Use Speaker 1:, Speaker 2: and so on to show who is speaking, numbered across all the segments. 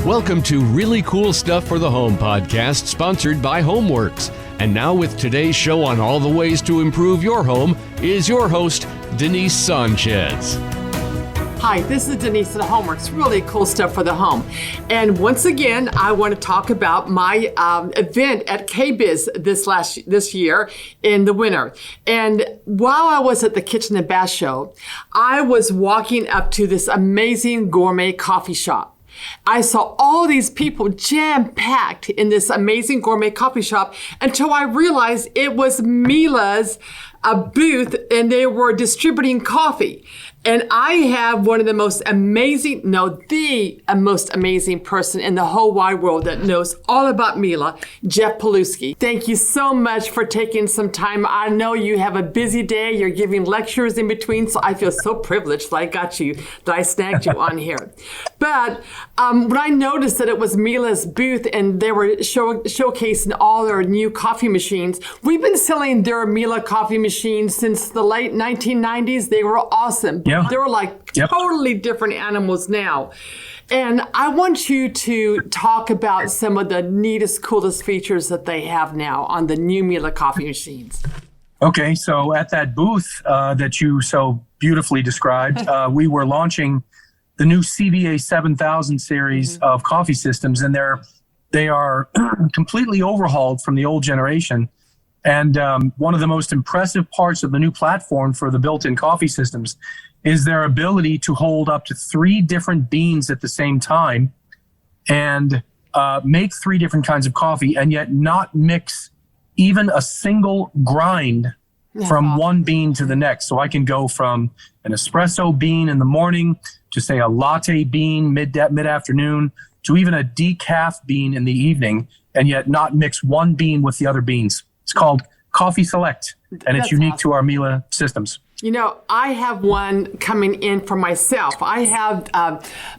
Speaker 1: Welcome to Really Cool Stuff for the Home podcast, sponsored by HomeWerks. And now with today's show on all the ways to improve your home is your host, Denise Sanchez.
Speaker 2: Hi, this is Denise at HomeWerks, Really Cool Stuff for the Home. And once again, I want to talk about my event at KBIS this year in the winter. And while I was at the Kitchen and Bath Show, I was walking up to this amazing gourmet coffee shop. I saw all these people jam-packed in this amazing gourmet coffee shop until I realized it was Miele's booth and they were distributing coffee. And I have one of the most amazing person in the whole wide world that knows all about Miele, Jeff Polucci. Thank you so much for taking some time. I know you have a busy day. You're giving lectures in between, so I feel so privileged that I snagged you on here. But when I noticed that it was Miele's booth and they were showcasing all their new coffee machines, we've been selling their Miele coffee machines since the late 1990s. They were awesome.
Speaker 3: Yeah.
Speaker 2: They were like totally different animals now. And I want you to talk about some of the neatest, coolest features that they have now on the new Miele coffee machines.
Speaker 3: Okay, so at that booth that you so beautifully described, we were launching the new CVA 7000 series of coffee systems, and they are completely overhauled from the old generation. And one of the most impressive parts of the new platform for the built-in coffee systems is their ability to hold up to 3 different beans at the same time and make 3 different kinds of coffee, and yet not mix even a single grind from one bean to the next. So I can go from an espresso bean in the morning to, say, a latte bean mid-afternoon to even a decaf bean in the evening, and yet not mix one bean with the other beans. It's called CoffeeSelect, and it's unique to our Miele systems.
Speaker 2: You know, I have one coming in for myself. I have,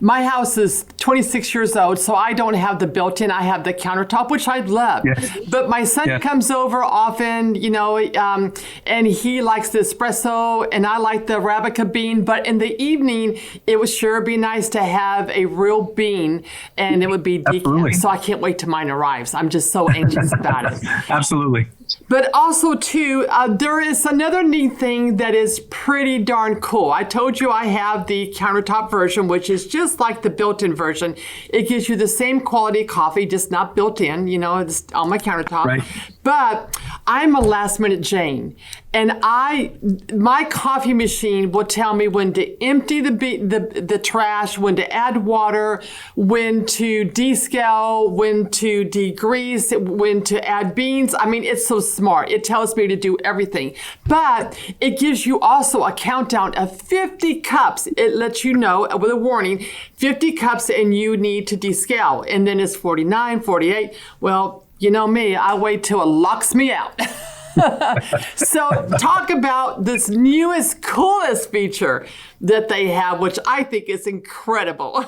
Speaker 2: my house is 26 years old, so I don't have the built-in. I have the countertop, which I love. Yes. But my son comes over often, and he likes the espresso, and I like the Arabica bean. But in the evening, it would sure be nice to have a real bean, and it would be decaf. So I can't wait till mine arrives. I'm just so anxious about it.
Speaker 3: Absolutely.
Speaker 2: But also, too, there is another neat thing that is pretty darn cool. I told you I have the countertop version, which is just like the built-in version. It gives you the same quality coffee, just not built in, it's on my countertop. Right. But I'm a last-minute Jane, and my coffee machine will tell me when to empty the trash, when to add water, when to descale, when to degrease, when to add beans. I mean, it's so smart. It tells me to do everything. But it gives you also a countdown of 50 cups. It lets you know with a warning, 50 cups and you need to descale. And then it's 49, 48. Well, you know me, I wait till it locks me out. So talk about this newest, coolest feature that they have, which I think is incredible.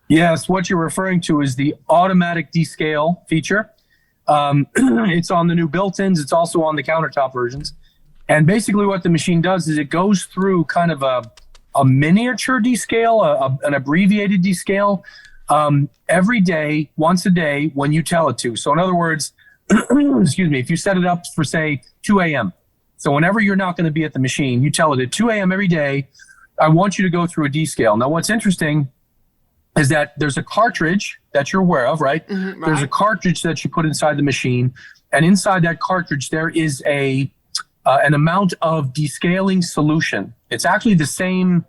Speaker 3: Yes, what you're referring to is the automatic descale feature. It's on the new built-ins. It's also on the countertop versions. And basically what the machine does is it goes through kind of a miniature descale, an abbreviated descale, every day, once a day, when you tell it to. So in other words, excuse me, if you set it up for, say, 2 a.m. So whenever you're not going to be at the machine, you tell it at 2 a.m. every day, I want you to go through a descale. Now, what's interesting is that there's a cartridge that you're aware of, right? Mm-hmm, right. There's a cartridge that you put inside the machine. And inside that cartridge, there is an amount of descaling solution. It's actually the same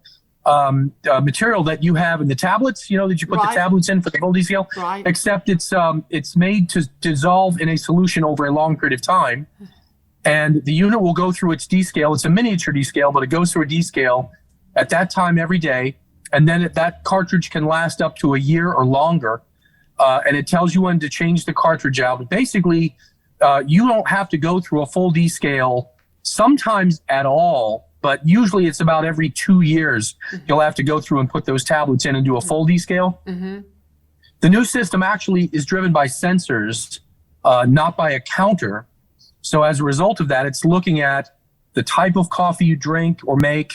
Speaker 3: material that you have in the tablets, that you put the tablets in for the full descale, except it's made to dissolve in a solution over a long period of time. And the unit will go through its descale. It's a miniature descale, but it goes through a descale at that time every day. And then that cartridge can last up to a year or longer. And it tells you when to change the cartridge out. But basically, you don't have to go through a full descale sometimes at all. But usually it's about every 2 years you'll have to go through and put those tablets in and do a full descale. Mm-hmm. The new system actually is driven by sensors, not by a counter. So as a result of that, it's looking at the type of coffee you drink or make,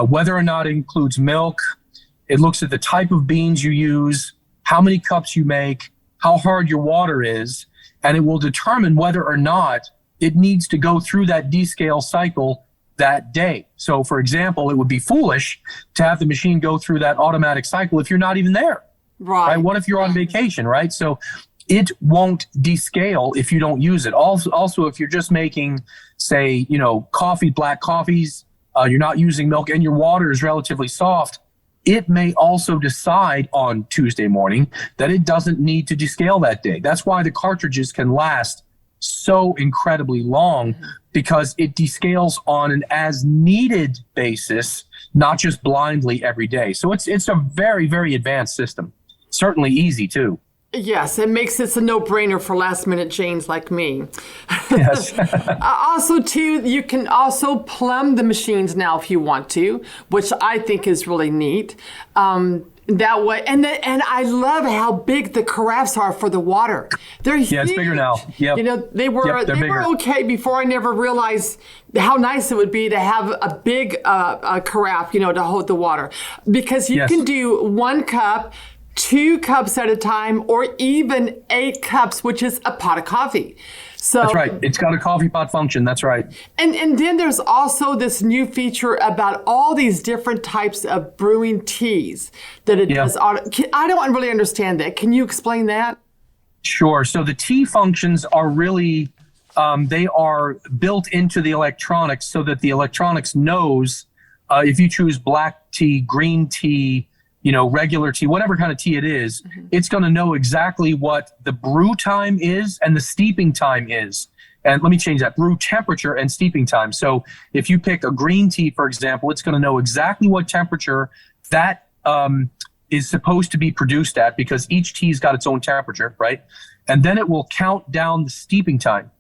Speaker 3: whether or not it includes milk. It looks at the type of beans you use, how many cups you make, how hard your water is, and it will determine whether or not it needs to go through that descale cycle that day. So for example, it would be foolish to have the machine go through that automatic cycle if you're not even there. Right? What if you're on vacation, right? So it won't descale if you don't use it. Also, if you're just making, say, black coffees, you're not using milk and your water is relatively soft, it may also decide on Tuesday morning that it doesn't need to descale that day. That's why the cartridges can last so incredibly long, because it descales on an as needed basis, not just blindly every day. So it's a very, very advanced system. Certainly easy too.
Speaker 2: Yes, it makes it a no-brainer for last-minute Janes like me.
Speaker 3: Yes.
Speaker 2: Also, too, you can also plumb the machines now if you want to, which I think is really neat. That way, and I love how big the carafes are for the water. They're huge.
Speaker 3: Yeah, it's bigger now. Yep.
Speaker 2: They were okay before. I never realized how nice it would be to have a big carafe, to hold the water, because you can do 1 cup, 2 cups at a time, or even 8 cups, which is a pot of coffee. So
Speaker 3: that's right. It's got a coffee pot function. That's right.
Speaker 2: And then there's also this new feature about all these different types of brewing teas that it does. I don't really understand that. Can you explain that?
Speaker 3: Sure. So the tea functions are really, they are built into the electronics so that the electronics knows if you choose black tea, green tea, regular tea, whatever kind of tea it is, it's going to know exactly what the brew time is and the steeping time is. And let me change that, brew temperature and steeping time. So if you pick a green tea, for example, it's going to know exactly what temperature that is supposed to be produced at, because each tea's got its own temperature, right? And then it will count down the steeping time.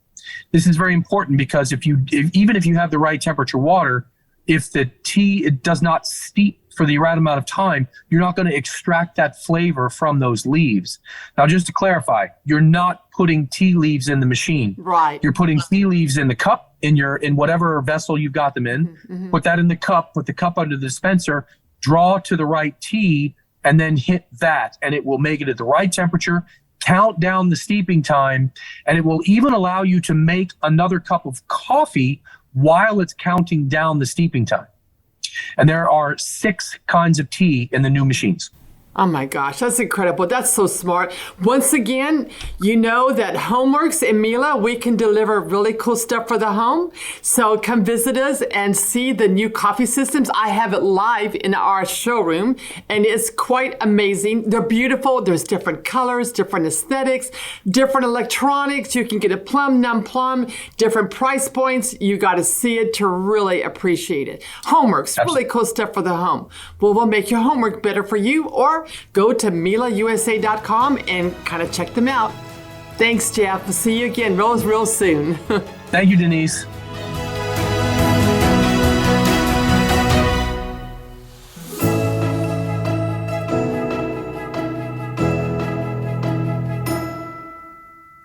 Speaker 3: This is very important because even if you have the right temperature water, if the tea it does not steep for the right amount of time, you're not going to extract that flavor from those leaves. Now, just to clarify, you're not putting tea leaves in the machine.
Speaker 2: Right.
Speaker 3: You're putting tea leaves in the cup, in whatever vessel you've got them in. Put that in the cup, put the cup under the dispenser, draw to the right tea, and then hit that, and it will make it at the right temperature, count down the steeping time, and it will even allow you to make another cup of coffee while it's counting down the steeping time. And there are 6 kinds of tea in the new machines.
Speaker 2: Oh my gosh, that's incredible. That's so smart. Once again, you know that HomeWerks and Miele, we can deliver really cool stuff for the home. So come visit us and see the new coffee systems. I have it live in our showroom, and it's quite amazing. They're beautiful. There's different colors, different aesthetics, different electronics. You can get a plum, non-plum, different price points. You got to see it to really appreciate it. HomeWerks, really cool stuff for the home. Well, we'll make your homework better for you, or go to MieleUSA.com and kind of check them out. Thanks, Jeff. We'll see you again real soon.
Speaker 3: Thank you, Denise.